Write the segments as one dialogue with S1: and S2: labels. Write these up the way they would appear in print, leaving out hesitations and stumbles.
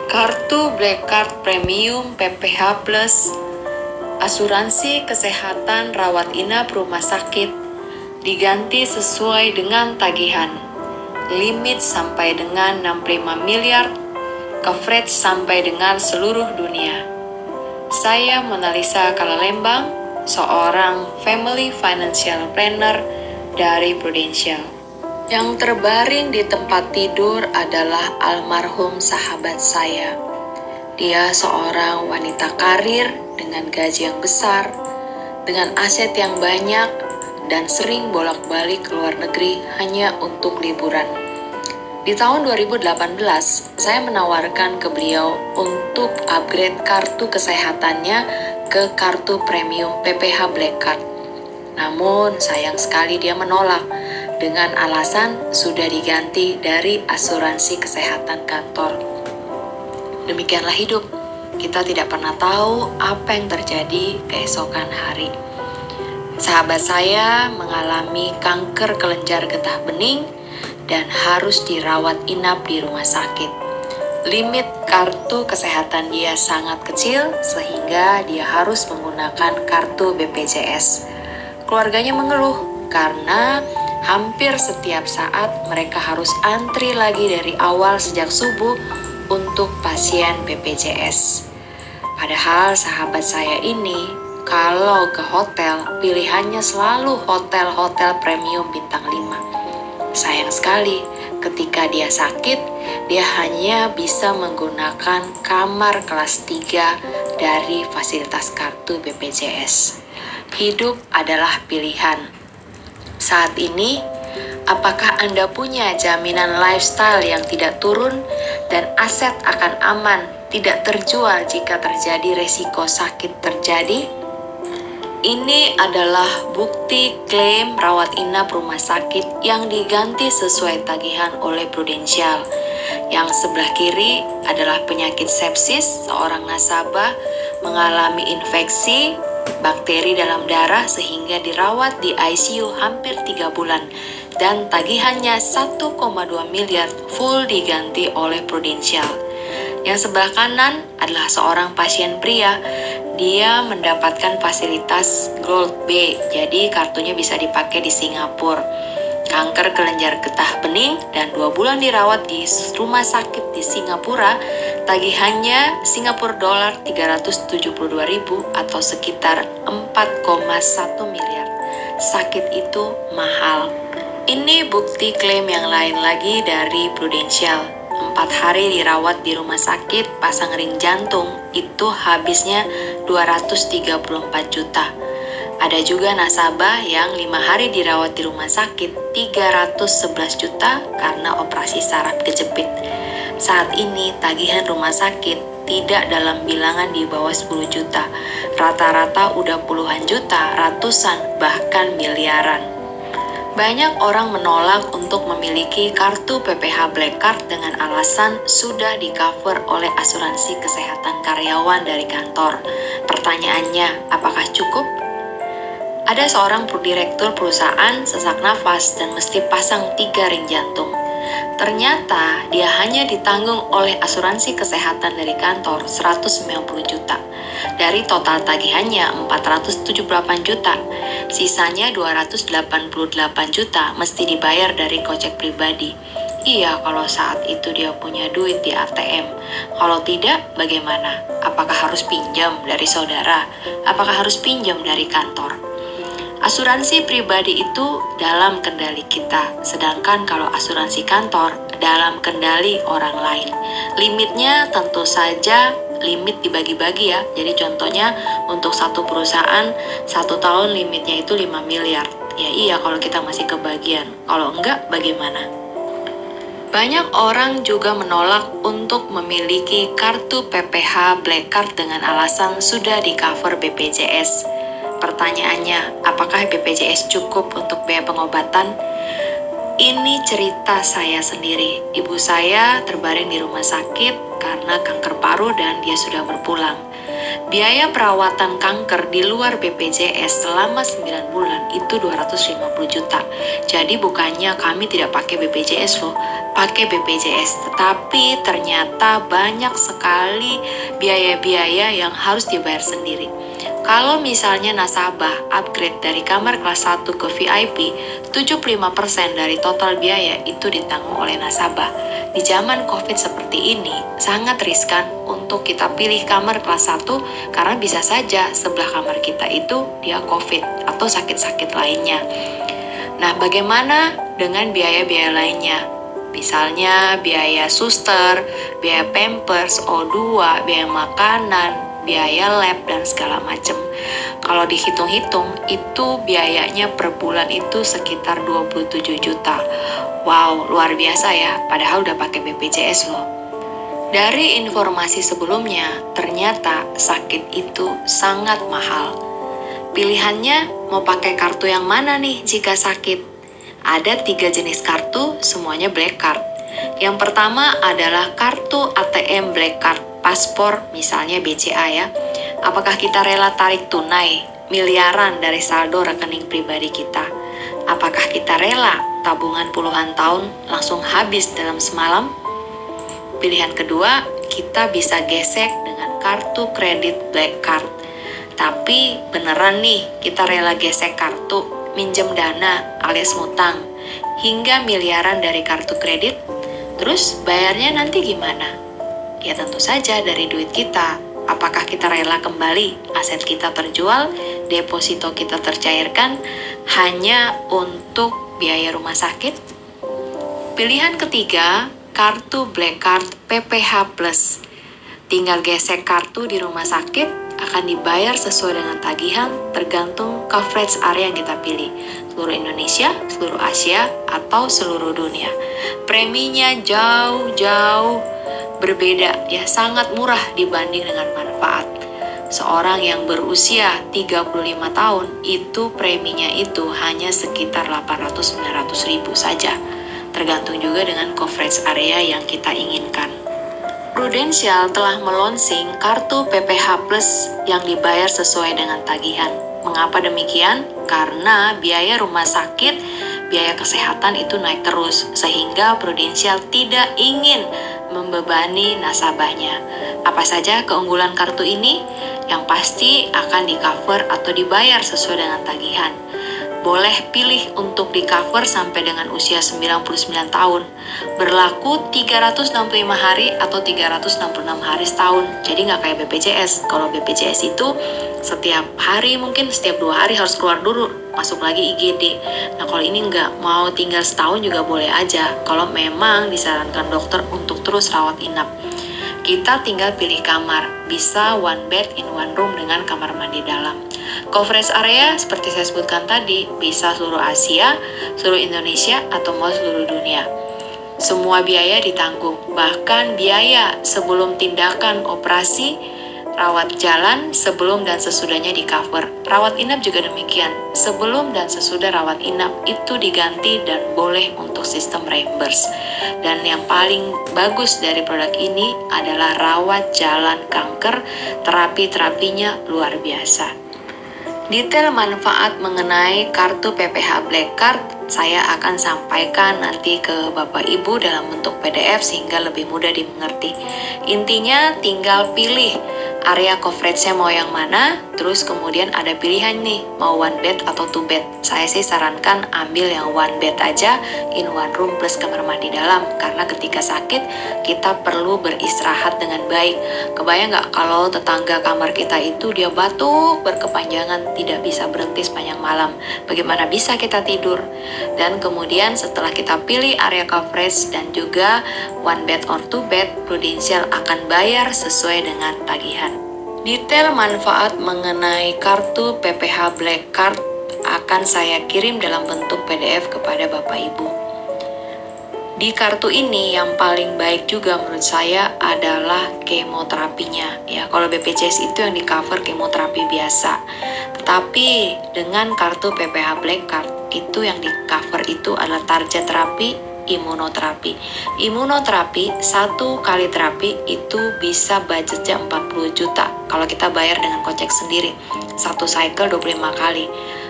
S1: Kartu Black Card Premium PPH Plus, asuransi kesehatan rawat inap rumah sakit, diganti sesuai dengan tagihan. Limit sampai dengan 65 miliar, coverage sampai dengan seluruh dunia. Saya Monalisa Kalalembang, seorang Family Financial Planner dari Prudential. Yang terbaring di tempat tidur adalah almarhum sahabat saya. Dia seorang wanita karir dengan gaji yang besar, dengan aset yang banyak, dan sering bolak-balik ke luar negeri hanya untuk liburan. Di tahun 2018, saya menawarkan ke beliau untuk upgrade kartu kesehatannya ke kartu premium PPH Black Card. Namun sayang sekali dia menolak dengan alasan sudah diganti dari asuransi kesehatan kantor. Demikianlah hidup. Kita tidak pernah tahu apa yang terjadi keesokan hari. Sahabat saya mengalami kanker kelenjar getah bening dan harus dirawat inap di rumah sakit. Limit kartu kesehatan dia sangat kecil sehingga dia harus menggunakan kartu BPJS. Keluarganya mengeluh karena hampir setiap saat mereka harus antri lagi dari awal sejak subuh untuk pasien BPJS. Padahal sahabat saya ini kalau ke hotel pilihannya selalu hotel-hotel premium bintang 5. Sayang sekali ketika dia sakit dia hanya bisa menggunakan kamar kelas 3 dari fasilitas kartu BPJS. Hidup adalah pilihan. Saat ini, apakah Anda punya jaminan lifestyle yang tidak turun dan aset akan aman, tidak terjual jika terjadi resiko sakit terjadi? Ini adalah bukti klaim rawat inap rumah sakit yang diganti sesuai tagihan oleh Prudential. Yang sebelah kiri adalah penyakit sepsis, seorang nasabah mengalami infeksi bakteri dalam darah sehingga dirawat di ICU hampir 3 bulan dan tagihannya 1,2 miliar full diganti oleh Prudential. Yang sebelah kanan adalah seorang pasien pria. Dia mendapatkan fasilitas Gold B, jadi kartunya bisa dipakai di Singapura. Kanker kelenjar getah bening dan 2 bulan dirawat di rumah sakit di Singapura, tagihannya Singapura dolar 372.000 atau sekitar 4,1 miliar. Sakit itu mahal. Ini bukti klaim yang lain lagi dari Prudential. 4 hari dirawat di rumah sakit pasang ring jantung, itu habisnya 234 juta. Ada juga nasabah yang 5 hari dirawat di rumah sakit 311 juta karena operasi saraf kejepit. Saat ini tagihan rumah sakit tidak dalam bilangan di bawah 10 juta. Rata-rata udah puluhan juta, ratusan, bahkan miliaran. Banyak orang menolak untuk memiliki kartu PPH Black Card dengan alasan sudah di-cover oleh asuransi kesehatan karyawan dari kantor. Pertanyaannya, apakah cukup? Ada seorang direktur perusahaan sesak nafas dan mesti pasang 3 ring jantung. Ternyata dia hanya ditanggung oleh asuransi kesehatan dari kantor 190 juta. Dari total tagihannya 478 juta. Sisanya 288 juta mesti dibayar dari kocek pribadi. Iya, kalau saat itu dia punya duit di ATM. Kalau tidak, bagaimana? Apakah harus pinjam dari saudara? Apakah harus pinjam dari kantor? Asuransi pribadi itu dalam kendali kita, sedangkan kalau asuransi kantor dalam kendali orang lain. Limitnya tentu saja limit dibagi-bagi ya. Jadi contohnya untuk satu perusahaan 1 tahun limitnya itu 5 miliar. Ya iya kalau kita masih kebagian. Kalau enggak bagaimana? Banyak orang juga menolak untuk memiliki kartu PPH Black Card dengan alasan sudah di-cover BPJS. Pertanyaannya, apakah BPJS cukup untuk biaya pengobatan? Ini cerita saya sendiri. Ibu saya terbaring di rumah sakit karena kanker paru dan dia sudah berpulang. Biaya perawatan kanker di luar BPJS selama 9 bulan itu 250 juta. Jadi bukannya kami tidak pakai BPJS loh, pakai BPJS, tetapi ternyata banyak sekali biaya-biaya yang harus dibayar sendiri. Kalau misalnya nasabah upgrade dari kamar kelas 1 ke VIP, 75% dari total biaya itu ditanggung oleh nasabah. Di zaman COVID seperti ini, sangat riskan untuk kita pilih kamar kelas 1 karena bisa saja sebelah kamar kita itu dia COVID atau sakit-sakit lainnya. Nah, bagaimana dengan biaya-biaya lainnya? Misalnya biaya suster, biaya pampers, O2, biaya makanan, biaya lab, dan segala macam. Kalau dihitung-hitung, itu biayanya per bulan itu sekitar 27 juta. Wow, luar biasa ya, padahal udah pakai BPJS loh. Dari informasi sebelumnya, ternyata sakit itu sangat mahal. Pilihannya mau pakai kartu yang mana nih jika sakit? Ada 3 jenis kartu, semuanya black card. Yang pertama adalah kartu ATM black card, paspor misalnya BCA ya. Apakah kita rela tarik tunai miliaran dari saldo rekening pribadi kita? Apakah kita rela tabungan puluhan tahun langsung habis dalam semalam? Pilihan kedua, kita bisa gesek dengan kartu kredit black card. Tapi beneran nih kita rela gesek kartu, minjem dana alias ngutang, hingga miliaran dari kartu kredit? Terus bayarnya nanti gimana? Ya tentu saja dari duit kita. Apakah kita rela kembali aset kita terjual, deposito kita tercairkan hanya untuk biaya rumah sakit? Pilihan ketiga, kartu black card PPH Plus. Tinggal gesek kartu di rumah sakit, akan dibayar sesuai dengan tagihan tergantung coverage area yang kita pilih. Seluruh Indonesia, seluruh Asia, atau seluruh dunia. Preminya jauh-jauh berbeda ya, sangat murah dibanding dengan manfaat. Seorang yang berusia 35 tahun itu preminya itu hanya sekitar 800-900 ribu saja. Tergantung juga dengan coverage area yang kita inginkan. Prudential telah melonsing kartu PPH Plus yang dibayar sesuai dengan tagihan. Mengapa demikian? Karena biaya rumah sakit, biaya kesehatan itu naik terus, sehingga Prudential tidak ingin membebani nasabahnya. Apa saja keunggulan kartu ini? Yang pasti akan di-cover atau dibayar sesuai dengan tagihan. Boleh pilih untuk di-cover sampai dengan usia 99 tahun. Berlaku 365 hari atau 366 hari setahun. Jadi nggak kayak BPJS. Kalau BPJS itu setiap hari, mungkin setiap 2 hari harus keluar dulu, masuk lagi IGD. Nah kalau ini nggak, mau tinggal setahun juga boleh aja. Kalau memang disarankan dokter untuk terus rawat inap. Kita tinggal pilih kamar, bisa one bed in one room dengan kamar mandi dalam. Coverage area seperti saya sebutkan tadi, bisa seluruh Asia, seluruh Indonesia, atau mau seluruh dunia. Semua biaya ditanggung, bahkan biaya sebelum tindakan operasi, rawat jalan sebelum dan sesudahnya di-cover. Rawat inap juga demikian, sebelum dan sesudah rawat inap itu diganti dan boleh untuk sistem reimburse. Dan yang paling bagus dari produk ini adalah rawat jalan kanker, terapinya luar biasa. Detail manfaat mengenai kartu PPH Black Card saya akan sampaikan nanti ke Bapak Ibu dalam bentuk PDF sehingga lebih mudah dimengerti. Intinya tinggal pilih area coverage-nya mau yang mana, terus kemudian ada pilihan nih, mau one bed atau two bed. Saya sih sarankan ambil yang one bed aja, in one room plus kamar mandi dalam, karena ketika sakit kita perlu beristirahat dengan baik. Kebayang nggak kalau tetangga kamar kita itu dia batuk berkepanjangan, tidak bisa berhenti sepanjang malam, bagaimana bisa kita tidur? Dan kemudian setelah kita pilih area coverage dan juga one bed or two bed, Prudential akan bayar sesuai dengan tagihan. Detail manfaat mengenai kartu PPH Black Card akan saya kirim dalam bentuk PDF kepada Bapak Ibu. Di kartu ini yang paling baik juga menurut saya adalah kemoterapinya. Ya, kalau BPJS itu yang di cover kemoterapi biasa. Tetapi dengan kartu PPH Black Card itu yang di cover itu adalah target terapi, imunoterapi. Imunoterapi, 1 kali terapi itu bisa budgetnya 40 juta kalau kita bayar dengan kocek sendiri. 1 cycle 25 kali.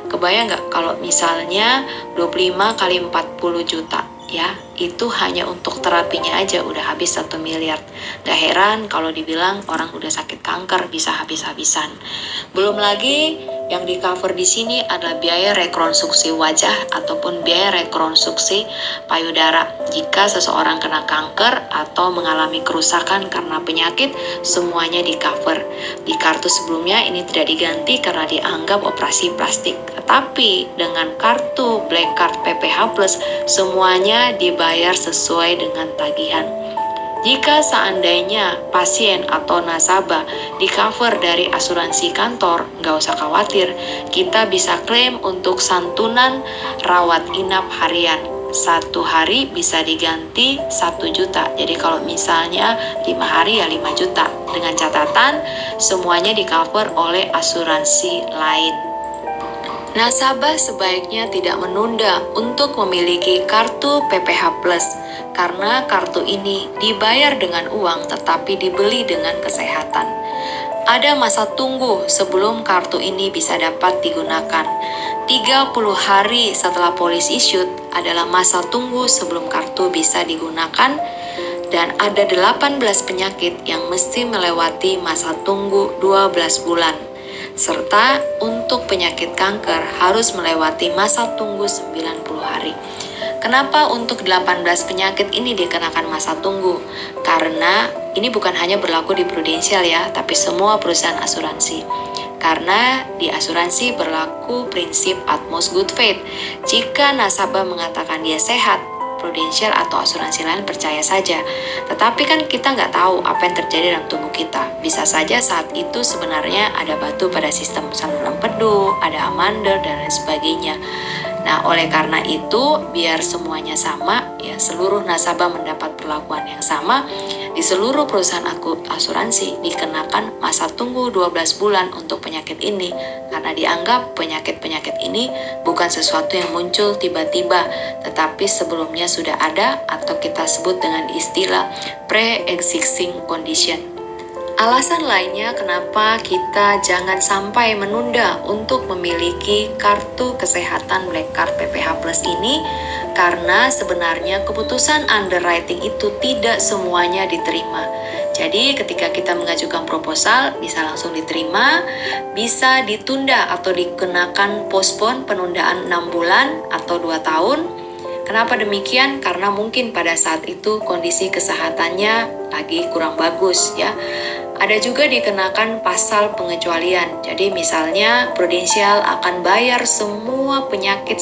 S1: Kebayang nggak kalau misalnya 25 kali 40 juta? ya, itu hanya untuk terapinya aja udah habis 1 miliar. Gak heran kalau dibilang orang udah sakit kanker bisa habis-habisan. Belum lagi yang di cover di sini adalah biaya rekonstruksi wajah ataupun biaya rekonstruksi payudara. Jika seseorang kena kanker atau mengalami kerusakan karena penyakit, semuanya di cover. Di kartu sebelumnya ini tidak diganti karena dianggap operasi plastik. Tetapi dengan kartu Black Card PPH Plus, semuanya dibayar sesuai dengan tagihan. Jika seandainya pasien atau nasabah di cover dari asuransi kantor, nggak usah khawatir, kita bisa klaim untuk santunan rawat inap harian. 1 hari bisa diganti 1 juta. Jadi kalau misalnya 5 hari ya 5 juta. Dengan catatan semuanya di cover oleh asuransi lain. Nasabah sebaiknya tidak menunda untuk memiliki kartu PPH Plus karena kartu ini dibayar dengan uang tetapi dibeli dengan kesehatan. Ada masa tunggu sebelum kartu ini bisa dapat digunakan. 30 hari setelah policy issued adalah masa tunggu sebelum kartu bisa digunakan dan ada 18 penyakit yang mesti melewati masa tunggu 12 bulan. Serta untuk penyakit kanker harus melewati masa tunggu 90 hari. Kenapa untuk 18 penyakit ini dikenakan masa tunggu? Karena ini bukan hanya berlaku di Prudential ya, tapi semua perusahaan asuransi. Karena di asuransi berlaku prinsip utmost good faith. Jika nasabah mengatakan dia sehat, Prudential atau asuransi lain percaya saja. Tetapi kan kita nggak tahu apa yang terjadi dalam tubuh kita. Bisa saja saat itu sebenarnya ada batu pada sistem saluran empedu, ada amandel, dan lain sebagainya. Nah, oleh karena itu, biar semuanya sama, ya seluruh nasabah mendapat perlakuan yang sama, di seluruh perusahaan asuransi dikenakan masa tunggu 12 bulan untuk penyakit ini, karena dianggap penyakit-penyakit ini bukan sesuatu yang muncul tiba-tiba, tetapi sebelumnya sudah ada atau kita sebut dengan istilah pre-existing condition. Alasan lainnya kenapa kita jangan sampai menunda untuk memiliki kartu kesehatan Black Card PPH Plus ini, karena sebenarnya keputusan underwriting itu tidak semuanya diterima. Jadi ketika kita mengajukan proposal bisa langsung diterima, bisa ditunda atau dikenakan postpone penundaan 6 bulan atau 2 tahun. Kenapa demikian? Karena mungkin pada saat itu kondisi kesehatannya lagi kurang bagus ya. Ada juga dikenakan pasal pengecualian. Jadi misalnya Prudential akan bayar semua penyakit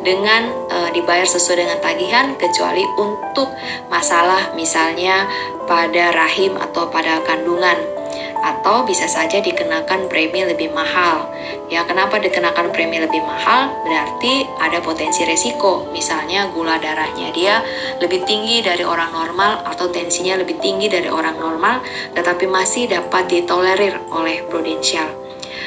S1: dengan dibayar sesuai dengan tagihan kecuali untuk masalah misalnya pada rahim atau pada kandungan. Atau bisa saja dikenakan premi lebih mahal. Ya, kenapa dikenakan premi lebih mahal? Berarti ada potensi resiko. Misalnya gula darahnya dia lebih tinggi dari orang normal atau tensinya lebih tinggi dari orang normal, tetapi masih dapat ditolerir oleh Prudential.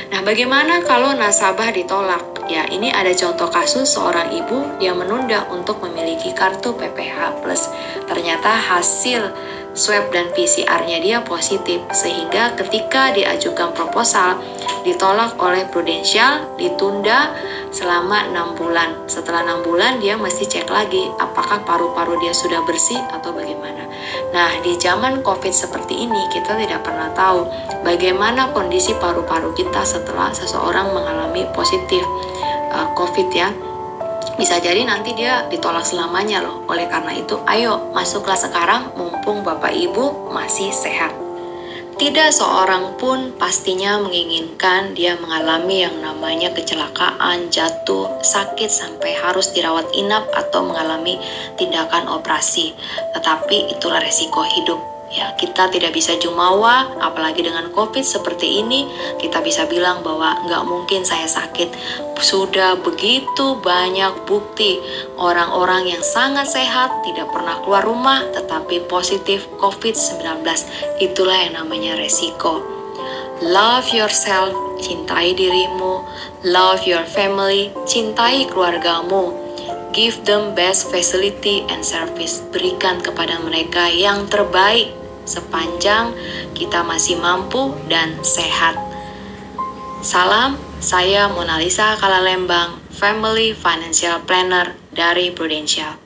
S1: Nah, bagaimana kalau nasabah ditolak? Ya, ini ada contoh kasus seorang ibu yang menunda untuk memiliki kartu PPH Plus. Ternyata hasil swab dan PCR-nya dia positif, sehingga ketika diajukan proposal ditolak oleh Prudential, ditunda selama 6 bulan. Setelah 6 bulan dia mesti cek lagi apakah paru-paru dia sudah bersih atau bagaimana. Nah, di zaman COVID seperti ini kita tidak pernah tahu bagaimana kondisi paru-paru kita setelah seseorang mengalami positif COVID ya. Bisa jadi nanti dia ditolak selamanya loh. Oleh karena itu, ayo masuklah sekarang mumpung Bapak Ibu masih sehat. Tidak seorang pun pastinya menginginkan dia mengalami yang namanya kecelakaan, jatuh, sakit sampai harus dirawat inap atau mengalami tindakan operasi. Tetapi itulah resiko hidup. Ya, kita tidak bisa jumawa, apalagi dengan COVID seperti ini, kita bisa bilang bahwa nggak mungkin saya sakit. Sudah begitu banyak bukti orang-orang yang sangat sehat, tidak pernah keluar rumah, tetapi positif COVID-19. Itulah yang namanya resiko. Love yourself, cintai dirimu. Love your family, cintai keluargamu. Give them best facility and service. Berikan kepada mereka yang terbaik sepanjang kita masih mampu dan sehat. Salam, saya Mona Lisa Kalalembang, Family Financial Planner dari Prudential.